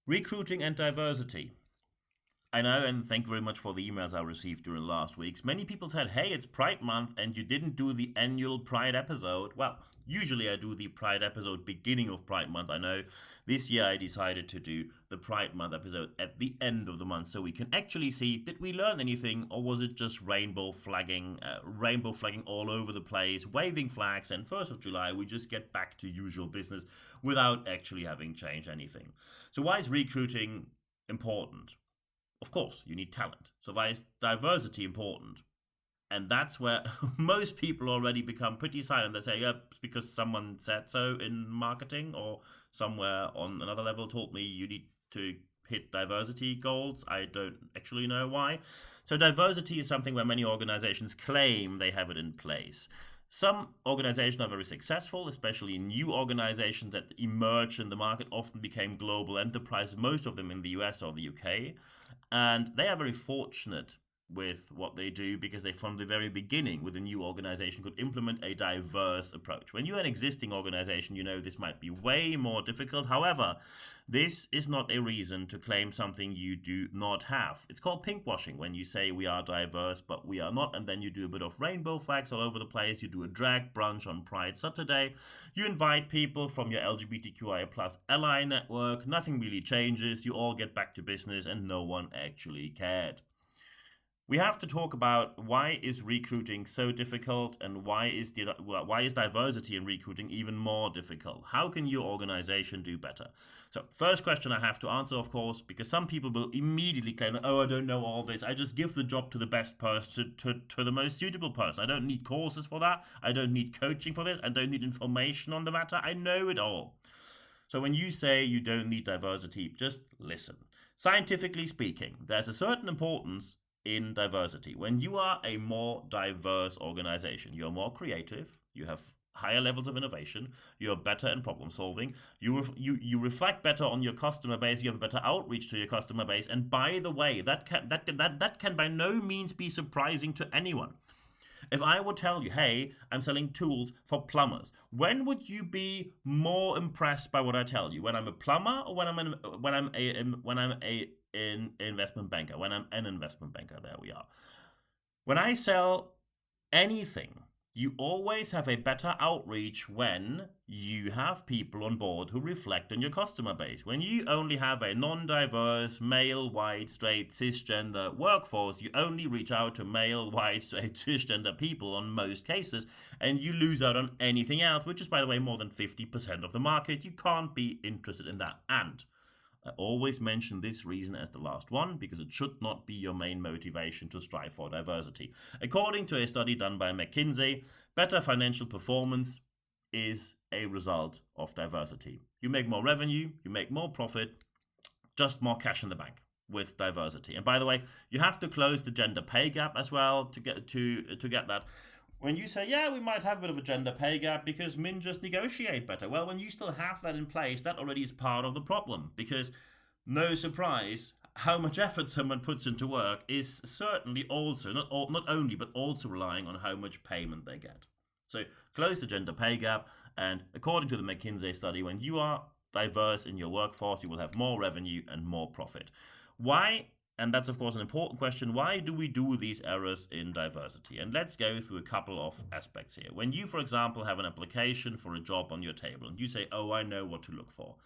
Recruiting and diversity. I know, and thank you very much for the emails I received during last week's. Many people said, hey, it's Pride Month and you didn't do the annual Pride episode. Well, usually I do the Pride episode beginning of Pride Month. I know this year I decided to do the Pride Month episode at the end of the month so we can actually see, did we learn anything, or was it just rainbow flagging all over the place, waving flags, and 1st of July we just get back to usual business without actually having changed anything. So why is recruiting important? Of course, you need talent. So why is diversity important? And that's where most people already become pretty silent. They say, yeah, it's because someone said so in marketing, or somewhere on another level told me you need to hit diversity goals. I don't actually know why. So diversity is something where many organizations claim they have it in place. Some organizations are very successful, especially new organizations that emerge in the market, often became global enterprises, most of them in the US or the UK. And they are very fortunate with what they do because they, from the very beginning, with a new organization, could implement a diverse approach. When you're an existing organization, you know this might be way more difficult. However, this is not a reason to claim something you do not have. It's called pinkwashing, when you say we are diverse, but we are not, and then you do a bit of rainbow flags all over the place. You do a drag brunch on Pride Saturday. You invite people from your LGBTQIA plus ally network. Nothing really changes. You all get back to business, and no one actually cared. We have to talk about why is recruiting so difficult, and why is diversity in recruiting even more difficult? How can your organization do better? So first question I have to answer, of course, because some people will immediately claim, oh, I don't know all this. I just give the job to the best person, to the most suitable person. I don't need courses for that. I don't need coaching for this. I don't need information on the matter. I know it all. So when you say you don't need diversity, just listen. Scientifically speaking, there's a certain importance in diversity. When you are a more diverse organization, you're more creative, you have higher levels of innovation, you're better in problem solving, you reflect better on your customer base, you have better outreach to your customer base, and by the way, that can by no means be surprising to anyone. If I would tell you, hey, I'm selling tools for plumbers, when would you be more impressed by what I tell you? When I'm a plumber, or when I'm an investment banker? When I'm an investment banker, there we are. When I sell anything, you always have a better outreach when you have people on board who reflect on your customer base. When you only have a non-diverse, male, white, straight, cisgender workforce, you only reach out to male, white, straight, cisgender people on most cases, and you lose out on anything else, which is, by the way, more than 50% of the market. You can't be interested in that. And I always mention this reason as the last one because it should not be your main motivation to strive for diversity. According to a study done by McKinsey, better financial performance is a result of diversity. You make more revenue, you make more profit, just more cash in the bank with diversity. And by the way, you have to close the gender pay gap as well to get that. When you say, yeah, we might have a bit of a gender pay gap because men just negotiate better. Well, when you still have that in place, that already is part of the problem, because no surprise, how much effort someone puts into work is certainly also, not only, but also relying on how much payment they get. So close the gender pay gap, and according to the McKinsey study, when you are diverse in your workforce, you will have more revenue and more profit. Why? And that's, of course, an important question. Why do we do these errors in diversity? And let's go through a couple of aspects here. When you, for example, have an application for a job on your table and you say, oh, I know what to look for.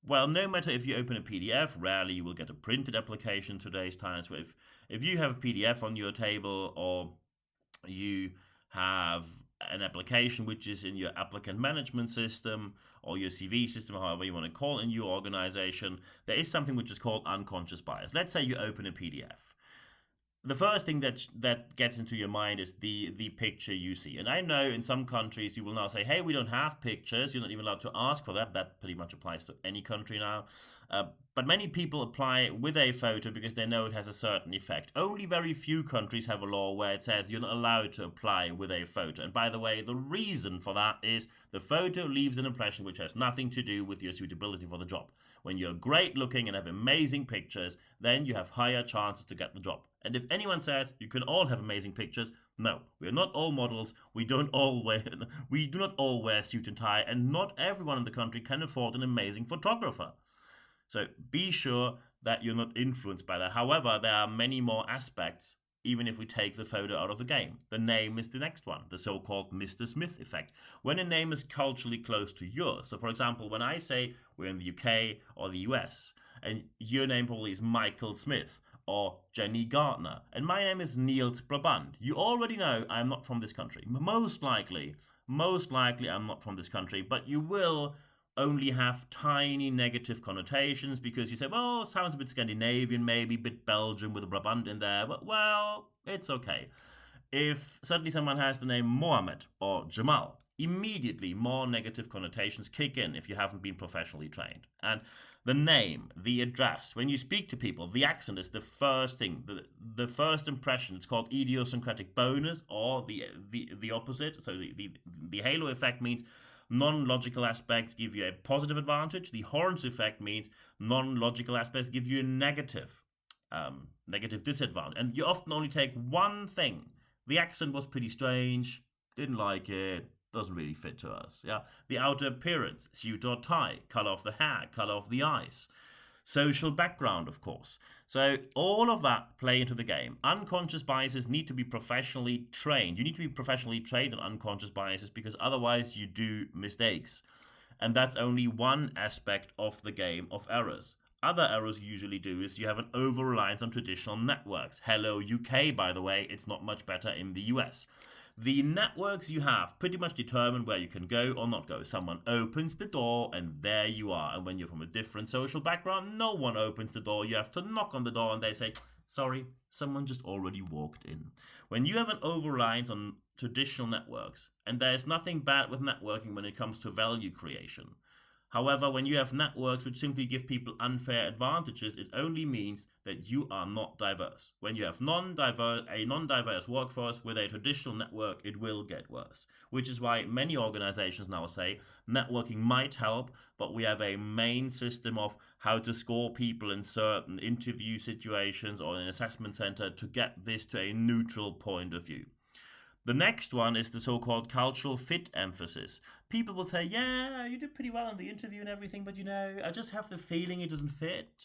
Well, no matter if you open a PDF, rarely you will get a printed application today's times. So if you have a PDF on your table, or you have an application which is in your applicant management system or your CV system, however you want to call it, in your organization, there is something which is called unconscious bias. Let's say you open a PDF. The first thing that gets into your mind is the picture you see. And I know in some countries you will now say, hey, we don't have pictures. You're not even allowed to ask for that. That pretty much applies to any country now. But many people apply with a photo because they know it has a certain effect. Only very few countries have a law where it says you're not allowed to apply with a photo. And by the way, the reason for that is the photo leaves an impression which has nothing to do with your suitability for the job. When you're great looking and have amazing pictures, then you have higher chances to get the job. And if anyone says you can all have amazing pictures, no, we are not all models. We do not all wear suit and tie, and not everyone in the country can afford an amazing photographer. So be sure that you're not influenced by that. However, there are many more aspects, even if we take the photo out of the game. The name is the next one, the so-called Mr. Smith effect. When a name is culturally close to yours, so for example, when I say we're in the UK or the US, and your name probably is Michael Smith or Jenny Gardner, and my name is Niels Brabandt, you already know I'm not from this country. Most likely I'm not from this country, but you will only have tiny negative connotations because you say, well, it sounds a bit Scandinavian, maybe a bit Belgian with a Brabant in there, but well, it's okay. If suddenly someone has the name Mohammed or Jamal, immediately more negative connotations kick in if you haven't been professionally trained. And the name, the address, when you speak to people, the accent is the first thing, the first impression. It's called idiosyncratic bonus, or the opposite. So the halo effect means non-logical aspects give you a positive advantage. The horns effect means non-logical aspects give you a negative disadvantage. And you often only take one thing. The accent was pretty strange, didn't like it, doesn't really fit to us. Yeah, the outer appearance, suit or tie, color of the hair, color of the eyes, social background, of course. So all of that play into the game. Unconscious biases need to be professionally trained. You need to be professionally trained on unconscious biases because otherwise you do mistakes. And that's only one aspect of the game of errors. Other errors you usually do is you have an over-reliance on traditional networks. Hello UK, by the way, it's not much better in the US. The networks you have pretty much determine where you can go or not go. Someone opens the door and there you are. And when you're from a different social background, no one opens the door. You have to knock on the door and they say, sorry, someone just already walked in. When you have an over-reliance on traditional networks, and there's nothing bad with networking when it comes to value creation. However, when you have networks which simply give people unfair advantages, it only means that you are not diverse. When you have a non-diverse workforce with a traditional network, it will get worse. Which is why many organizations now say networking might help, but we have a main system of how to score people in certain interview situations or in an assessment center to get this to a neutral point of view. The next one is the so-called cultural fit emphasis. People will say, yeah, you did pretty well in the interview and everything, but I just have the feeling it doesn't fit.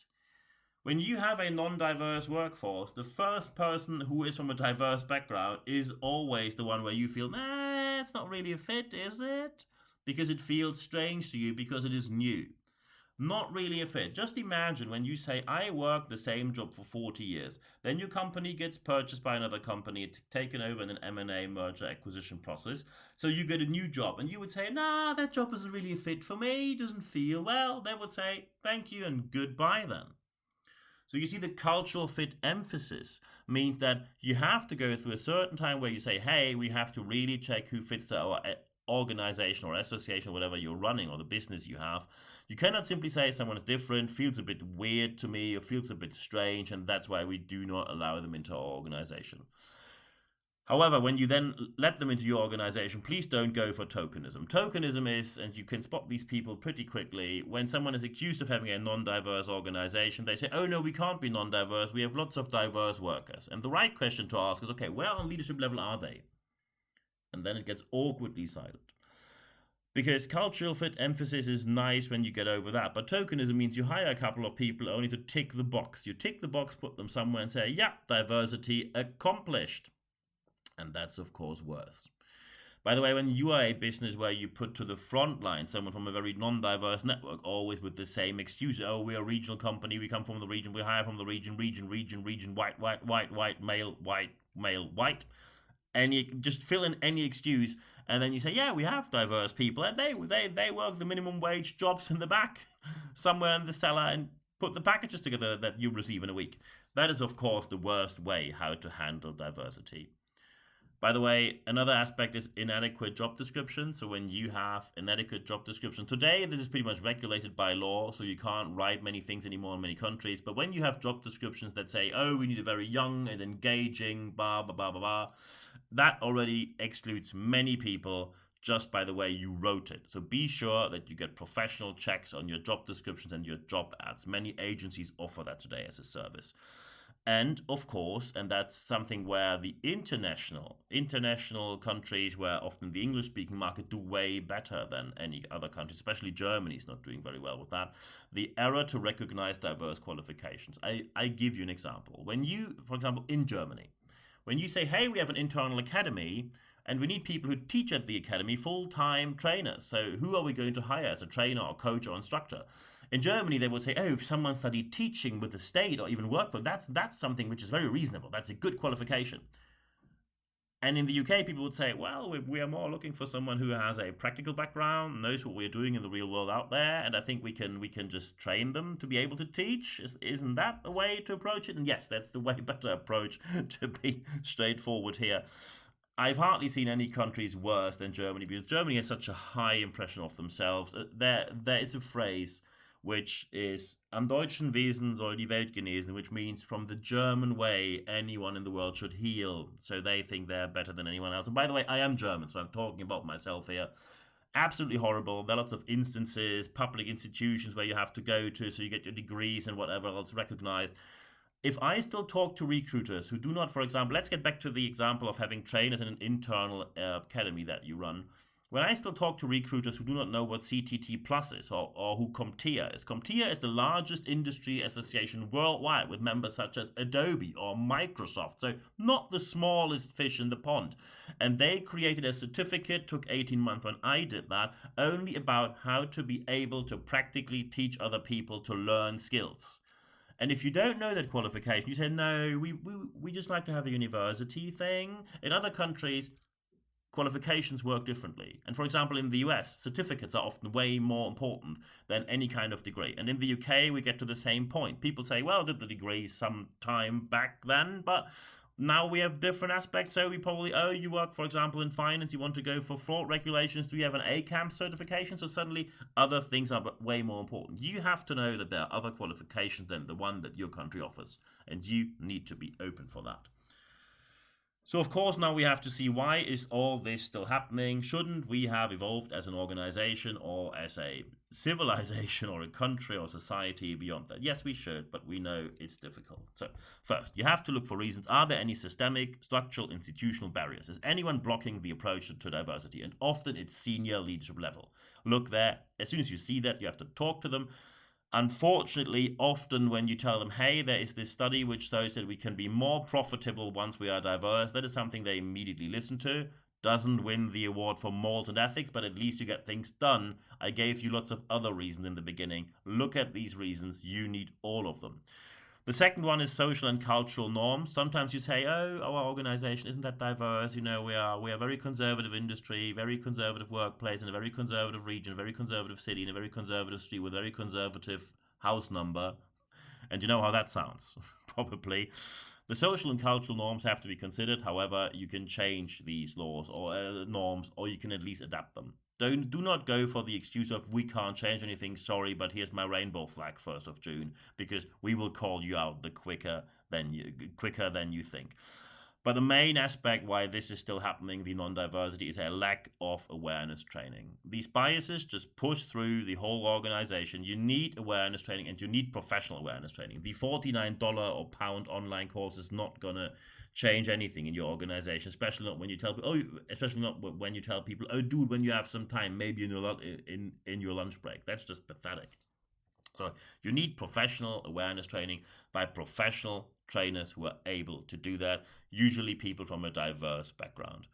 When you have a non-diverse workforce, the first person who is from a diverse background is always the one where you feel, it's not really a fit, is it? Because it feels strange to you because it is new. Not really a fit. Just imagine when you say, I worked the same job for 40 years. Then your company gets purchased by another company, taken over in an M&A merger acquisition process. So you get a new job and you would say, that job isn't really a fit for me. Doesn't feel well. They would say, thank you and goodbye then. So you see the cultural fit emphasis means that you have to go through a certain time where you say, hey, we have to really check who fits to our organization or association or whatever you're running or the business you have. You cannot simply say someone is different, feels a bit weird to me or feels a bit strange, and that's why we do not allow them into our organization. However, when you then let them into your organization, please don't go for tokenism. Tokenism is, and you can spot these people pretty quickly, when someone is accused of having a non-diverse organization, they say, oh no, we can't be non-diverse, we have lots of diverse workers. And the right question to ask is, okay, where on leadership level are they? And then it gets awkwardly silent. Because cultural fit emphasis is nice when you get over that, but tokenism means you hire a couple of people only to tick the box. You tick the box, put them somewhere and say, yeah, diversity accomplished. And that's, of course, worse. By the way, when you are a business where you put to the front line someone from a very non-diverse network, always with the same excuse, oh, we're a regional company, we come from the region, we hire from the region, white, male, white. Just fill in any excuse, and then you say, yeah, we have diverse people, and they work the minimum wage jobs in the back, somewhere in the cellar, and put the packages together that you receive in a week. That is, of course, the worst way how to handle diversity. By the way, another aspect is inadequate job description. So when you have inadequate job description, today this is pretty much regulated by law, so you can't write many things anymore in many countries. But when you have job descriptions that say, oh, we need a very young and engaging, blah, blah, blah, blah, blah, that already excludes many people just by the way you wrote it. So be sure that you get professional checks on your job descriptions and your job ads. Many agencies offer that today as a service. And of course, and that's something where the international countries, where often the English speaking market do way better than any other country, especially Germany is not doing very well with that. The error to recognize diverse qualifications. I give you an example. When you, for example, in Germany, when you say, hey, we have an internal academy and we need people who teach at the academy, full-time trainers. So who are we going to hire as a trainer or coach or instructor? In Germany, they would say, oh, if someone studied teaching with the state or even worked for, that's something which is very reasonable. That's a good qualification. And in the UK, people would say, well, we are more looking for someone who has a practical background, knows what we're doing in the real world out there, and I think we can just train them to be able to teach. Isn't that a way to approach it? And yes, that's the way better approach, to be straightforward here. I've hardly seen any countries worse than Germany, because Germany has such a high impression of themselves. There is a phrase which is am deutschen Wesen soll die Welt genesen, which means from the German way, anyone in the world should heal. So they think they're better than anyone else. And by the way, I am German, so I'm talking about myself here. Absolutely horrible. There are lots of instances, public institutions where you have to go to so you get your degrees and whatever else recognized. If I still talk to recruiters who do not, for example, let's get back to the example of having trainers in an internal academy that you run. When I still talk to recruiters who do not know what CTT Plus is or who CompTIA is. CompTIA is the largest industry association worldwide with members such as Adobe or Microsoft. So not the smallest fish in the pond. And they created a certificate, took 18 months when I did that, only about how to be able to practically teach other people to learn skills. And if you don't know that qualification, you say, no, we just like to have a university thing. In other countries, qualifications work differently. And for example, in the US, certificates are often way more important than any kind of degree. And in the UK, we get to the same point. People say, well, did the degree some time back then, but now we have different aspects. So we probably, you work, for example, in finance, you want to go for fraud regulations. Do you have an ACAMP certification? So suddenly other things are way more important. You have to know that there are other qualifications than the one that your country offers. And you need to be open for that. So of course now we have to see, why is all this still happening? Shouldn't we have evolved as an organization or as a civilization or a country or society beyond that? Yes, we should, but we know it's difficult. So first, you have to look for reasons. Are there any systemic, structural, institutional barriers? Is anyone blocking the approach to diversity? And often it's senior leadership level. Look there. As soon as you see that, you have to talk to them. Unfortunately, often when you tell them, hey, there is this study which shows that we can be more profitable once we are diverse, that is something they immediately listen to. Doesn't win the award for morals and ethics, but at least you get things done. I gave you lots of other reasons in the beginning. Look at these reasons. You need all of them. The second one is social and cultural norms. Sometimes you say, oh, our organization isn't that diverse. You know, we are a very conservative industry, very conservative workplace, in a very conservative region, a very conservative city, in a very conservative street with a very conservative house number. And you know how that sounds, probably. The social and cultural norms have to be considered. However, you can change these laws or norms, or you can at least adapt them. Do not go for the excuse of we can't change anything, sorry, but here's my rainbow flag 1st of June, because we will call you out quicker than you think. But the main aspect why this is still happening, the non-diversity, is a lack of awareness training. These biases just push through the whole organization. You need awareness training and you need professional awareness training. The $49 or pound online course is not going to change anything in your organization, especially not when you tell people, oh, dude, when you have some time, maybe in your lunch break. That's just pathetic. So you need professional awareness training by professional trainers who are able to do that, usually people from a diverse background.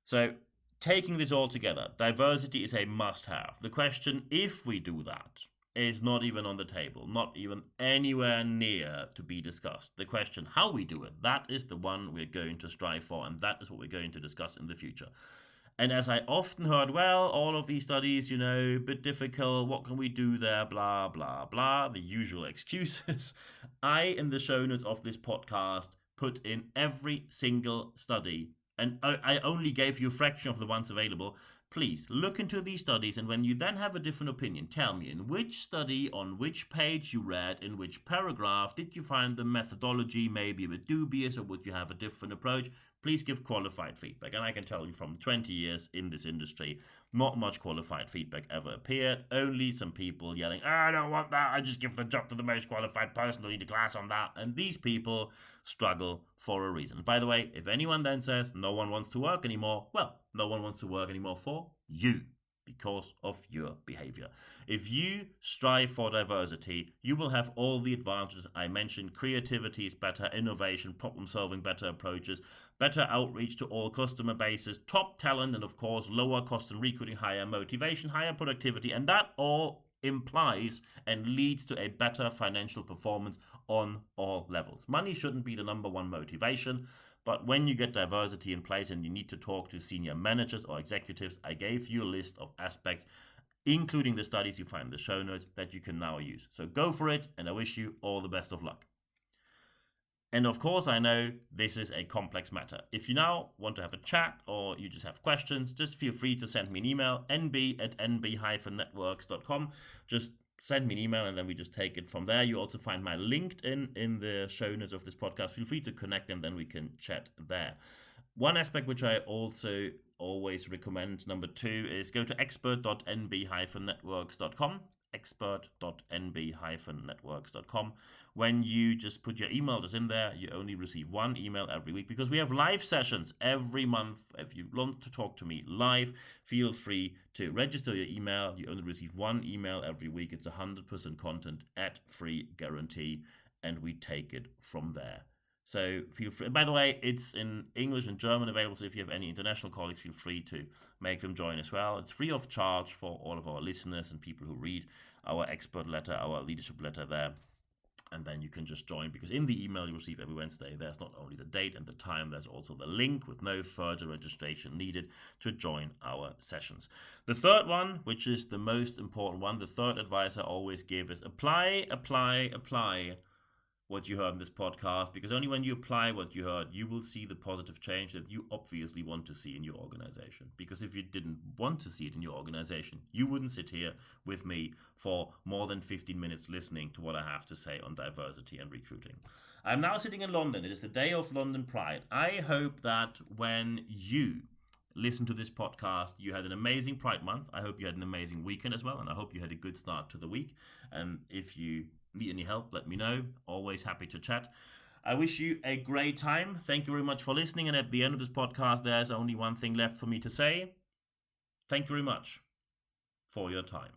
So taking this all together, diversity is a must-have. The question, if we do that, is not even on the table, not even anywhere near to be discussed. The question, how we do it, that is the one we're going to strive for, and that is what we're going to discuss in the future. And as I often heard, well, all of these studies, a bit difficult, what can we do there, blah, blah, blah, the usual excuses. I, in the show notes of this podcast, put in every single study, and I only gave you a fraction of the ones available. Please look into these studies, and when you then have a different opinion, tell me in which study, on which page you read, in which paragraph, did you find the methodology maybe a bit dubious, or would you have a different approach? please give qualified feedback. And I can tell you from 20 years in this industry, not much qualified feedback ever appeared. Only some people yelling, I don't want that, I just give the job to the most qualified person who need a class on that. And these people struggle for a reason. By the way, if anyone then says no one wants to work anymore, well, no one wants to work anymore for you, because of your behavior. If you strive for diversity, you will have all the advantages I mentioned. Creativity is better, innovation, problem solving, better approaches, better outreach to all customer bases, top talent, and of course, lower cost in recruiting, higher motivation, higher productivity, and that all implies and leads to a better financial performance on all levels. Money shouldn't be the number one motivation. But when you get diversity in place and you need to talk to senior managers or executives, I gave you a list of aspects, including the studies you find in the show notes, that you can now use. So go for it, and I wish you all the best of luck. And of course, I know this is a complex matter. If you now want to have a chat or you just have questions, just feel free to send me an email, nb@nb-networks.com. Just send me an email and then we just take it from there. You also find my LinkedIn in the show notes of this podcast. Feel free to connect and then we can chat there. One aspect which I also always recommend, number 2, is go to expert.nb-networks.com, expert.nb-networks.com. When you just put your email address in there, you only receive one email every week because we have live sessions every month. If you want to talk to me live, feel free to register your email. You only receive one email every week. It's 100% content at free guarantee, and we take it from there. So feel free. By the way, it's in English and German available, so if you have any international colleagues, feel free to make them join as well. It's free of charge for all of our listeners and people who read our expert letter, our leadership letter there. And then you can just join, because in the email you receive every Wednesday, there's not only the date and the time, there's also the link with no further registration needed to join our sessions. The third one, which is the most important one, the third advice I always give is apply what you heard in this podcast, because only when you apply what you heard, you will see the positive change that you obviously want to see in your organization. Because if you didn't want to see it in your organization, you wouldn't sit here with me for more than 15 minutes listening to what I have to say on diversity and recruiting. I'm now sitting in London. It is the day of London Pride. I hope that when you listen to this podcast, you had an amazing Pride Month. I hope you had an amazing weekend as well, and I hope you had a good start to the week. And if you need any help, let me know. Always happy to chat. I wish you a great time. Thank you very much for listening. And at the end of this podcast, there's only one thing left for me to say. Thank you very much for your time.